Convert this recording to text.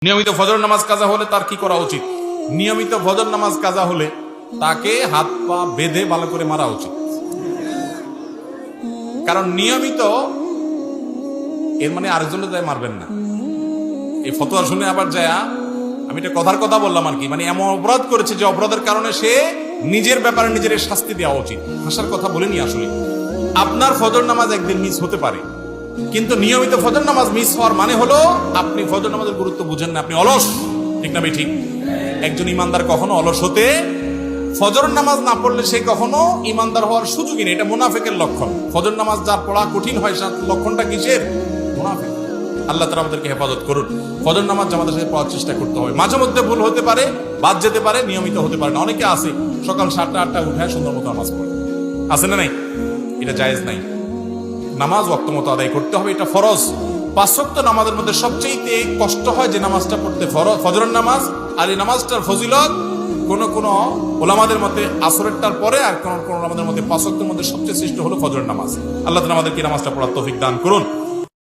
নিয়মিত ফজর নামাজ কাজা হলে তার কি করা উচিত? নিয়মিত ফজর নামাজ কাজা হলে তাকে হাত পা বেঁধে ভালো করে মারা উচিত। কারণ নিয়মিত এর মানে আরেকজনের যায় মারবেন না। এই ফতোয়া শুনে আবার যায়, আমি এটা কথার কথা বললাম আর কি, মানে এমন অপরাধ করেছে যে অপরাধের কারণে সে নিজের ব্যাপারে নিজের শাস্তি দেওয়া উচিত। হাসার কথা বলিনি আসলে। আপনার ফজর নামাজ একদিন মিস হতে পারে, কিন্তু নিয়মিত ফজর নামাজ মিস হওয়ার মানে হলো আপনি ফজর নামাজের গুরুত্ব বুঝেন না, আপনি অলস। ঠিক না ভাই? ঠিক। একজন ইমানদার কখনো অলস হতে, ফজর নামাজ না পড়লে সে কখনো ইমানদার হওয়ার সুযোগই নেই। এটা মুনাফিকের লক্ষণ। ফজর নামাজ যার পড়া কঠিন হয়, লক্ষণটা কিসের? মুনাফিক। আল্লাহ তাআলা আমাদেরকে হেফাজত করুন। ফজর নামাজ জামাতের সাথে পড়ার চেষ্টা করতে হবে। মাঝে মধ্যে ভুল হতে পারে, বাদ যেতে পারে, নিয়মিত হতে পারে না। অনেকে আছে সকাল 7টা 8টা উঠে সুন্দর মতো নামাজ পড়ে, আছে না? নাই, এটা জায়েজ নাই। নামাজ ওয়াক্ত মতো আদায় করতে হবে, এটা ফরজ। 5 ওয়াক্ত নামাজের মধ্যে সবচেয়ে কষ্ট হয় যে নামাজটা পড়তে, ফজরের নামাজ। আর এই নামাজটার ফজিলত কোন ওলামাদের মতে আসরেরটার পরে, আর কোন ওলামাদের মধ্যে 5 ওয়াক্তের মধ্যে সবচেয়ে শ্রেষ্ঠ হলো ফজরের নামাজ। আল্লাহ তাআলা আমাদেরকে নামাজটা পড়ার তৌফিক দান করুন।